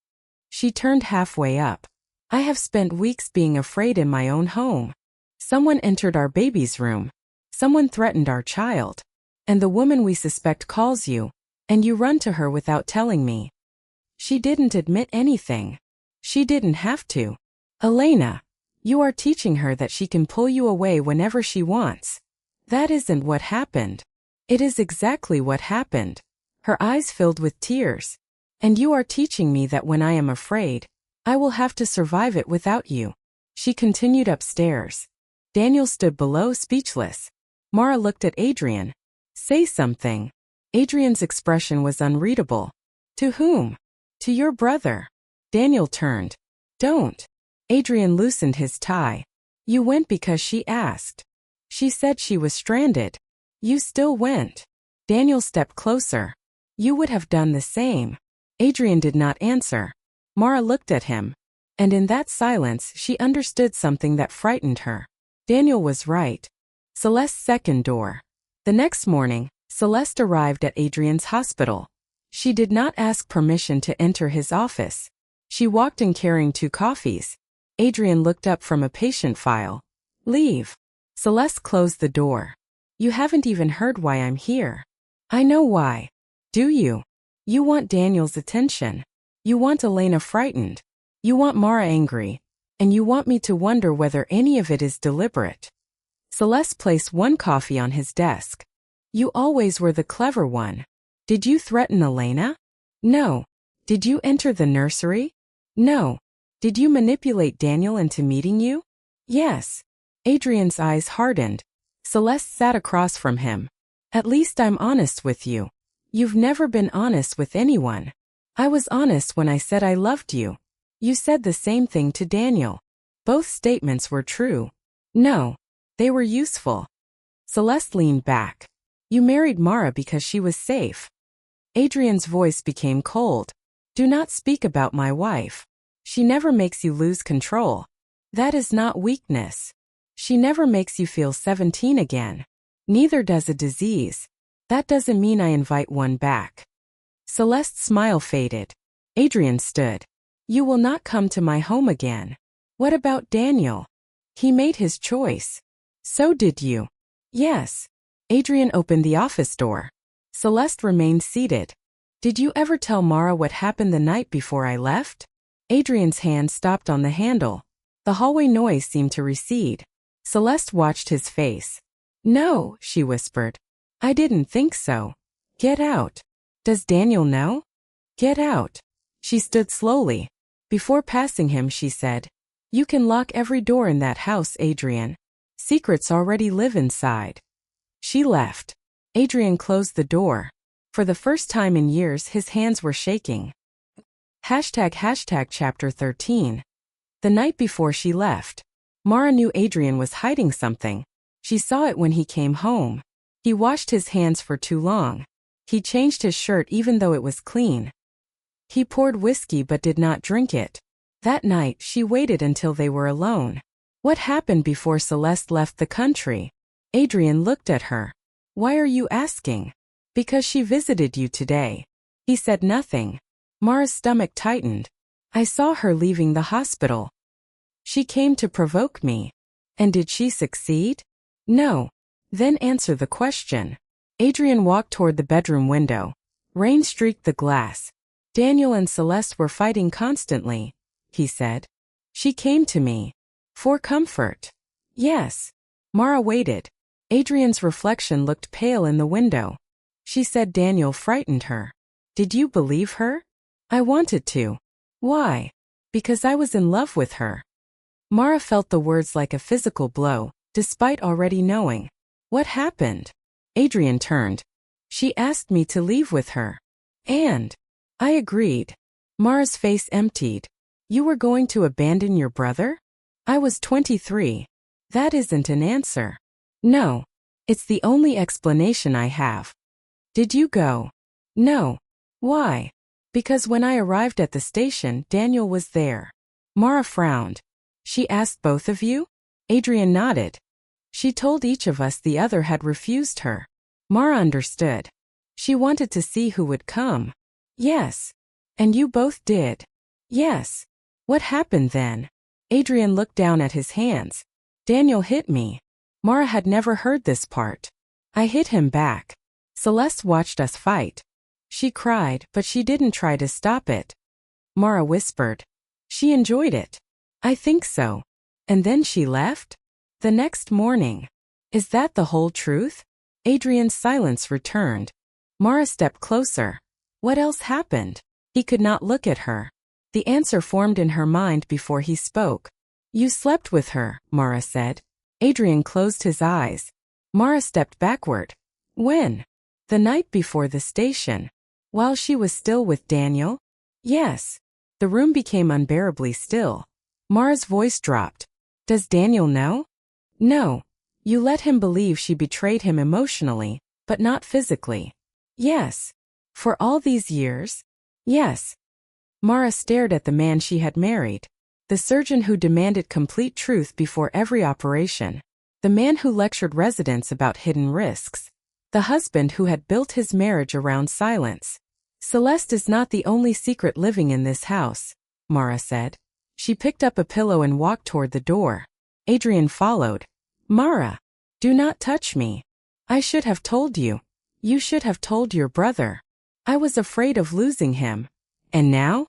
She turned halfway up. I have spent weeks being afraid in my own home. Someone entered our baby's room. Someone threatened our child. And the woman we suspect calls you, and you run to her without telling me. She didn't admit anything. She didn't have to. Elena, you are teaching her that she can pull you away whenever she wants. That isn't what happened. It is exactly what happened. Her eyes filled with tears. And you are teaching me that when I am afraid, I will have to survive it without you. She continued upstairs. Daniel stood below, speechless. Mara looked at Adrian. Say something. Adrian's expression was unreadable. To whom? To your brother. Daniel turned. Don't. Adrian loosened his tie. You went because she asked. She said she was stranded. You still went. Daniel stepped closer. You would have done the same. Adrian did not answer. Mara looked at him. And in that silence she understood something that frightened her. Daniel was right. Celeste's second door. The next morning, Celeste arrived at Adrian's hospital. She did not ask permission to enter his office. She walked in carrying 2 coffees. Adrian looked up from a patient file. Leave. Celeste closed the door. You haven't even heard why I'm here. I know why. Do you? You want Daniel's attention. You want Elena frightened. You want Mara angry. And you want me to wonder whether any of it is deliberate. Celeste placed 1 coffee on his desk. You always were the clever one. Did you threaten Elena? No. Did you enter the nursery? No. Did you manipulate Daniel into meeting you? Yes. Adrian's eyes hardened. Celeste sat across from him. At least I'm honest with you. You've never been honest with anyone. I was honest when I said I loved you. You said the same thing to Daniel. Both statements were true. No. They were useful. Celeste leaned back. You married Mara because she was safe. Adrian's voice became cold. Do not speak about my wife. She never makes you lose control. That is not weakness. She never makes you feel 17 again. Neither does a disease. That doesn't mean I invite one back. Celeste's smile faded. Adrian stood. You will not come to my home again. What about Daniel? He made his choice. So did you. Yes. Adrian opened the office door. Celeste remained seated. Did you ever tell Mara what happened the night before I left? Adrian's hand stopped on the handle. The hallway noise seemed to recede. Celeste watched his face. No, she whispered. I didn't think so. Get out. Does Daniel know? Get out. She stood slowly. Before passing him, she said, You can lock every door in that house, Adrian. Secrets already live inside. She left. Adrian closed the door. For the first time in years, his hands were shaking. Chapter 13. The night before she left, Mara knew Adrian was hiding something. She saw it when he came home. He washed his hands for too long. He changed his shirt even though it was clean. He poured whiskey but did not drink it. That night, she waited until they were alone. What happened before Celeste left the country? Adrian looked at her. Why are you asking? Because she visited you today. He said nothing. Mara's stomach tightened. I saw her leaving the hospital. She came to provoke me. And did she succeed? No. Then answer the question. Adrian walked toward the bedroom window. Rain streaked the glass. Daniel and Celeste were fighting constantly, he said. She came to me. For comfort. Yes. Mara waited. Adrian's reflection looked pale in the window. She said Daniel frightened her. Did you believe her? I wanted to. Why? Because I was in love with her. Mara felt the words like a physical blow, despite already knowing. What happened? Adrian turned. She asked me to leave with her. And I agreed. Mara's face emptied. You were going to abandon your brother? I was 23. That isn't an answer. No. It's the only explanation I have. Did you go? No. Why? Because when I arrived at the station, Daniel was there. Mara frowned. She asked both of you? Adrian nodded. She told each of us the other had refused her. Mara understood. She wanted to see who would come. Yes. And you both did. Yes. What happened then? Adrian looked down at his hands. Daniel hit me. Mara had never heard this part. I hit him back. Celeste watched us fight. She cried, but she didn't try to stop it. Mara whispered. She enjoyed it. I think so. And then she left? The next morning. Is that the whole truth? Adrian's silence returned. Mara stepped closer. What else happened? He could not look at her. The answer formed in her mind before he spoke. You slept with her, Mara said. Adrian closed his eyes. Mara stepped backward. When? The night before the station. While she was still with Daniel? Yes. The room became unbearably still. Mara's voice dropped. Does Daniel know? No. You let him believe she betrayed him emotionally, but not physically. Yes. For all these years? Yes. Mara stared at the man she had married. The surgeon who demanded complete truth before every operation. The man who lectured residents about hidden risks. The husband who had built his marriage around silence. Celeste is not the only secret living in this house, Mara said. She picked up a pillow and walked toward the door. Adrian followed. Mara, do not touch me. I should have told you. You should have told your brother. I was afraid of losing him. And now?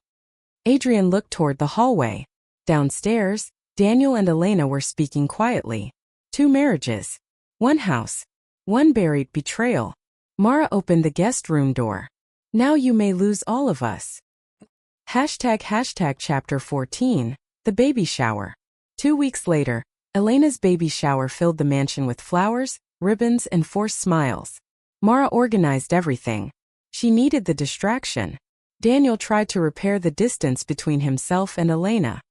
Adrian looked toward the hallway. Downstairs, Daniel and Elena were speaking quietly. 2 marriages. 1 house. 1 buried betrayal. Mara opened the guest room door. Now you may lose all of us. Chapter 14, The Baby Shower. 2 weeks later, Elena's baby shower filled the mansion with flowers, ribbons, and forced smiles. Mara organized everything. She needed the distraction. Daniel tried to repair the distance between himself and Elena.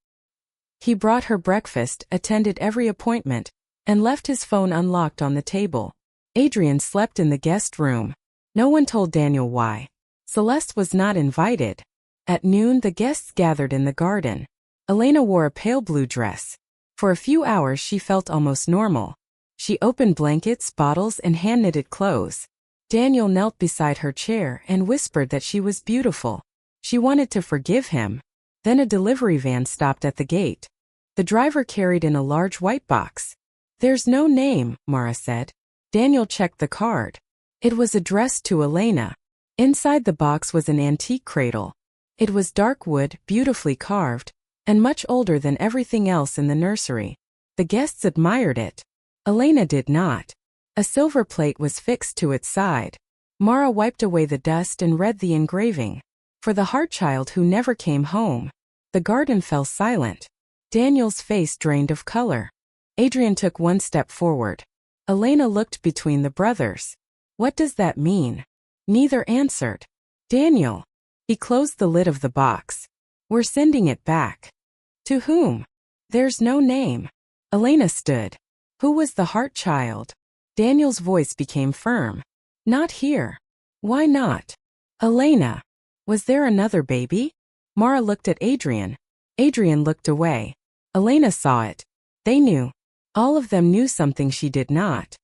He brought her breakfast, attended every appointment, and left his phone unlocked on the table. Adrian slept in the guest room. No one told Daniel why. Celeste was not invited. At noon, the guests gathered in the garden. Elena wore a pale blue dress. For a few hours she felt almost normal. She opened blankets, bottles, and hand-knitted clothes. Daniel knelt beside her chair and whispered that she was beautiful. She wanted to forgive him. Then a delivery van stopped at the gate. The driver carried in a large white box. "There's no name," Mara said. Daniel checked the card. It was addressed to Elena. Inside the box was an antique cradle. It was dark wood, beautifully carved, and much older than everything else in the nursery. The guests admired it. Elena did not. A silver plate was fixed to its side. Mara wiped away the dust and read the engraving. "For the heart-child who never came home." The garden fell silent. Daniel's face drained of color. Adrian took one step forward. Elena looked between the brothers. "What does that mean?" Neither answered. "Daniel." He closed the lid of the box. "We're sending it back." "To whom?" "There's no name." Elena stood. "Who was the heart-child?" Daniel's voice became firm. "Not here." "Why not?" "Elena." "Was there another baby?" Mara looked at Adrian. Adrian looked away. Elena saw it. They knew. All of them knew something she did not.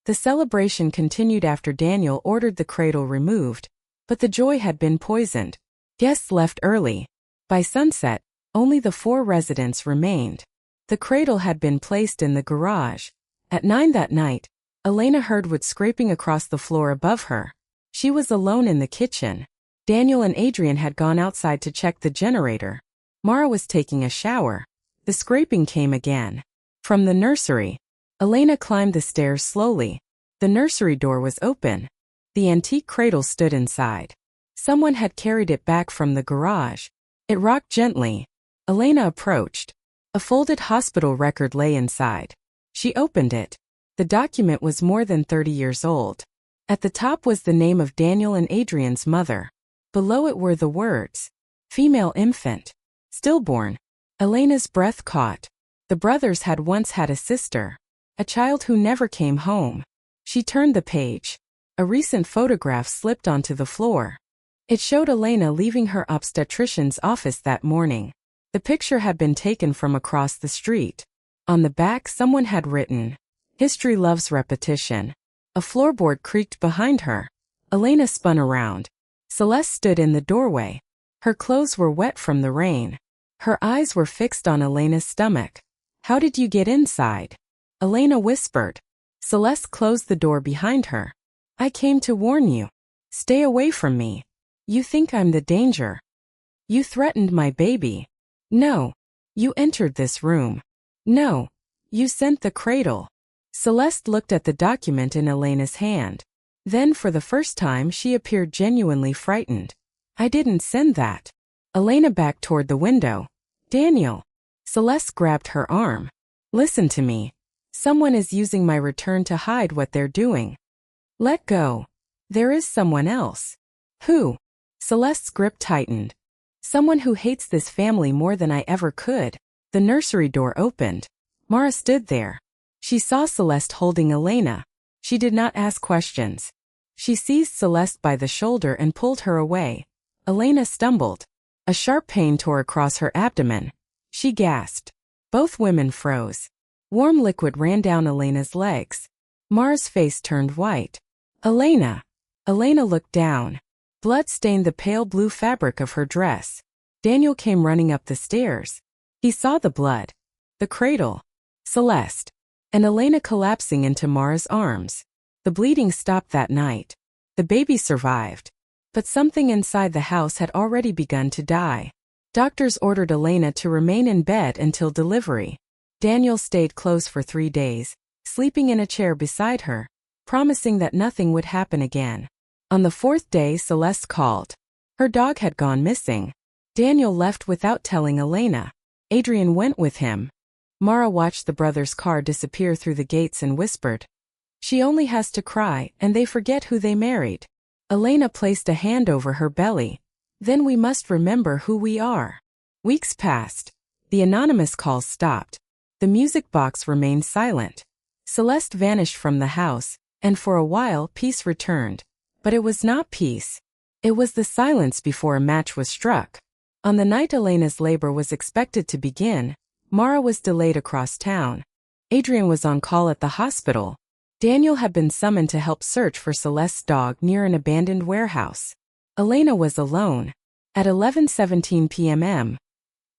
The celebration continued after Daniel ordered the cradle removed, but the joy had been poisoned. Guests left early. By sunset, only the 4 residents remained. The cradle had been placed in the garage. At 9 that night, Elena heard wood scraping across the floor above her. She was alone in the kitchen. Daniel and Adrian had gone outside to check the generator. Mara was taking a shower. The scraping came again. From the nursery. Elena climbed the stairs slowly. The nursery door was open. The antique cradle stood inside. Someone had carried it back from the garage. It rocked gently. Elena approached. A folded hospital record lay inside. She opened it. The document was more than 30 years old. At the top was the name of Daniel and Adrian's mother. Below it were the words, "Female infant. Stillborn." Elena's breath caught. The brothers had once had a sister. A child who never came home. She turned the page. A recent photograph slipped onto the floor. It showed Elena leaving her obstetrician's office that morning. The picture had been taken from across the street. On the back someone had written, "History loves repetition." A floorboard creaked behind her. Elena spun around. Celeste stood in the doorway. Her clothes were wet from the rain. Her eyes were fixed on Elena's stomach. "How did you get inside?" Elena whispered. Celeste closed the door behind her. "I came to warn you. Stay away from me. You think I'm the danger. You threatened my baby. No. You entered this room. No. You sent the cradle." Celeste looked at the document in Elena's hand. Then for the first time she appeared genuinely frightened. "I didn't send that." Elena backed toward the window. "Daniel." Celeste grabbed her arm. "Listen to me. Someone is using my return to hide what they're doing. Let go. There is someone else." "Who?" Celeste's grip tightened. "Someone who hates this family more than I ever could." The nursery door opened. Mara stood there. She saw Celeste holding Elena. She did not ask questions. She seized Celeste by the shoulder and pulled her away. Elena stumbled. A sharp pain tore across her abdomen. She gasped. Both women froze. Warm liquid ran down Elena's legs. Mara's face turned white. "Elena." Elena looked down. Blood stained the pale blue fabric of her dress. Daniel came running up the stairs. He saw the blood, the cradle, Celeste, and Elena collapsing into Mara's arms. The bleeding stopped that night. The baby survived. But something inside the house had already begun to die. Doctors ordered Elena to remain in bed until delivery. Daniel stayed close for 3 days, sleeping in a chair beside her, promising that nothing would happen again. On the 4th day, Celeste called. Her dog had gone missing. Daniel left without telling Elena. Adrian went with him. Mara watched the brothers' car disappear through the gates and whispered, "She only has to cry, and they forget who they married." Elena placed a hand over her belly. "Then we must remember who we are." Weeks passed. The anonymous calls stopped. The music box remained silent. Celeste vanished from the house, and for a while peace returned. But it was not peace. It was the silence before a match was struck. On the night Elena's labor was expected to begin, Mara was delayed across town. Adrian was on call at the hospital. Daniel had been summoned to help search for Celeste's dog near an abandoned warehouse. Elena was alone. At 11:17 p.m.,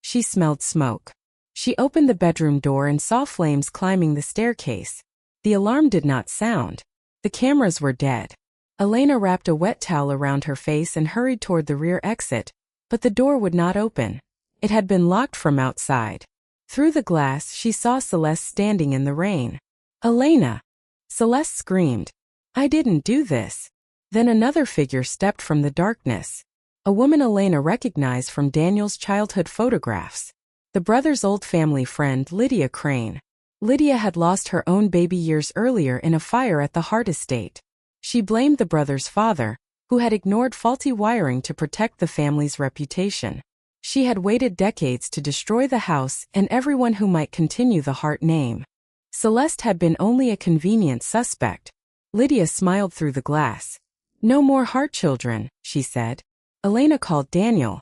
she smelled smoke. She opened the bedroom door and saw flames climbing the staircase. The alarm did not sound. The cameras were dead. Elena wrapped a wet towel around her face and hurried toward the rear exit, but the door would not open. It had been locked from outside. Through the glass, she saw Celeste standing in the rain. "Elena!" Celeste screamed. "I didn't do this." Then another figure stepped from the darkness. A woman Elena recognized from Daniel's childhood photographs. The brothers' old family friend Lydia Crane. Lydia had lost her own baby years earlier in a fire at the Hart estate. She blamed the brothers' father, who had ignored faulty wiring to protect the family's reputation. She had waited decades to destroy the house and everyone who might continue the Hart name. Celeste had been only a convenient suspect. Lydia smiled through the glass. "No more Hart children," she said. Elena called Daniel.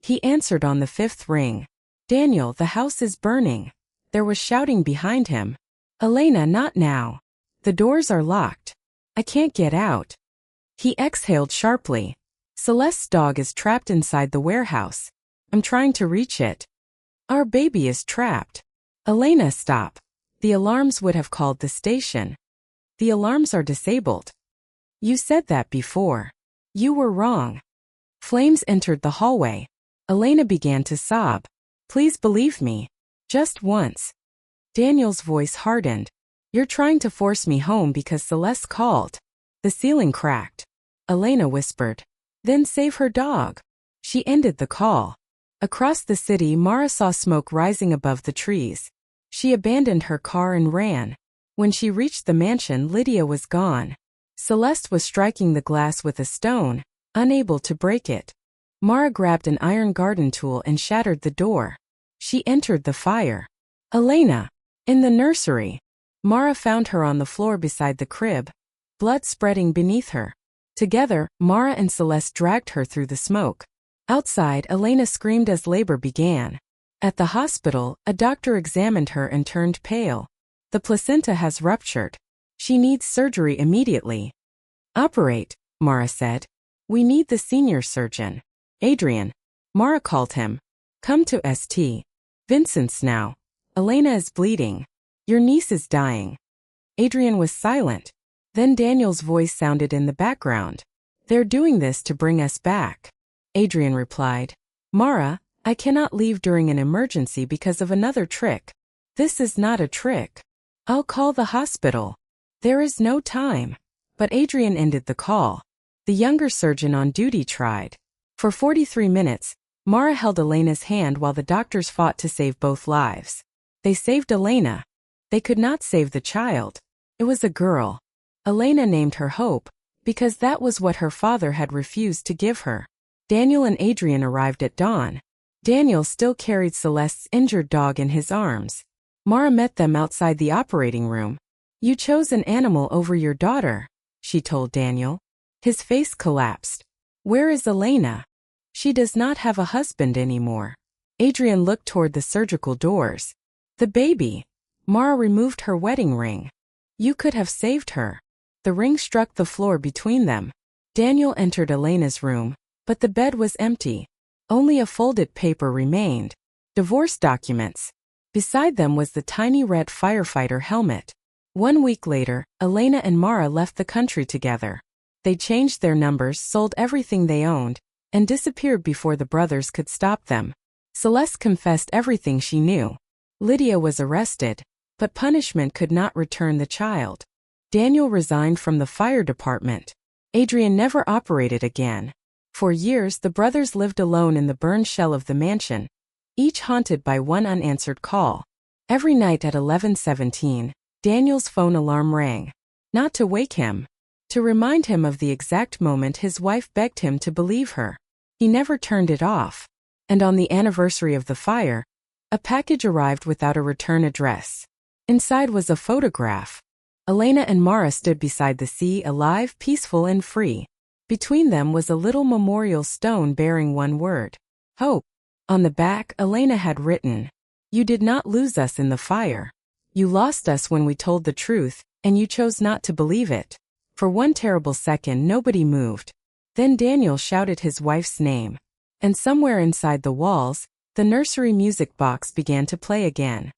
He answered on the fifth ring. "Daniel, the house is burning." There was shouting behind him. "Elena, not now. The doors are locked. I can't get out." He exhaled sharply. "Celeste's dog is trapped inside the warehouse. I'm trying to reach it. Our baby is trapped." "Elena, stop. The alarms would have called the station." "The alarms are disabled." "You said that before." "You were wrong." Flames entered the hallway. Elena began to sob. "Please believe me. Just once." Daniel's voice hardened. "You're trying to force me home because Celeste called." The ceiling cracked. Elena whispered, "Then save her dog." She ended the call. Across the city, Mara saw smoke rising above the trees. She abandoned her car and ran. When she reached the mansion, Lydia was gone. Celeste was striking the glass with a stone, unable to break it. Mara grabbed an iron garden tool and shattered the door. She entered the fire. "Elena!" In the nursery. Mara found her on the floor beside the crib, blood spreading beneath her. Together, Mara and Celeste dragged her through the smoke. Outside, Elena screamed as labor began. At the hospital, a doctor examined her and turned pale. "The placenta has ruptured. She needs surgery immediately." "Operate," Mara said. "We need the senior surgeon." "Adrian." Mara called him. "Come to St. Vincent's now. Elena is bleeding. Your niece is dying." Adrian was silent. Then Daniel's voice sounded in the background. "They're doing this to bring us back." Adrian replied, "Mara, I cannot leave during an emergency because of another trick." "This is not a trick. I'll call the hospital." "There is no time." But Adrian ended the call. The younger surgeon on duty tried. For 43 minutes, Mara held Elena's hand while the doctors fought to save both lives. They saved Elena. They could not save the child. It was a girl. Elena named her Hope, because that was what her father had refused to give her. Daniel and Adrian arrived at dawn. Daniel still carried Celeste's injured dog in his arms. Mara met them outside the operating room. "You chose an animal over your daughter," she told Daniel. His face collapsed. "Where is Elena?" "She does not have a husband anymore." Adrian looked toward the surgical doors. "The baby." Mara removed her wedding ring. "You could have saved her." The ring struck the floor between them. Daniel entered Elena's room, but the bed was empty. Only a folded paper remained. Divorce documents. Beside them was the tiny red firefighter helmet. 1 week later, Elena and Mara left the country together. They changed their numbers, sold everything they owned, and disappeared before the brothers could stop them. Celeste confessed everything she knew. Lydia was arrested, but punishment could not return the child. Daniel resigned from the fire department. Adrian never operated again. For years, the brothers lived alone in the burned shell of the mansion, each haunted by one unanswered call. Every night at 11:17, Daniel's phone alarm rang. Not to wake him, to remind him of the exact moment his wife begged him to believe her. He never turned it off. And on the anniversary of the fire, a package arrived without a return address. Inside was a photograph. Elena and Mara stood beside the sea, alive, peaceful, and free. Between them was a little memorial stone bearing one word: hope. On the back, Elena had written, "You did not lose us in the fire. You lost us when we told the truth, and you chose not to believe it." For one terrible second, nobody moved. Then Daniel shouted his wife's name. And somewhere inside the walls, the nursery music box began to play again.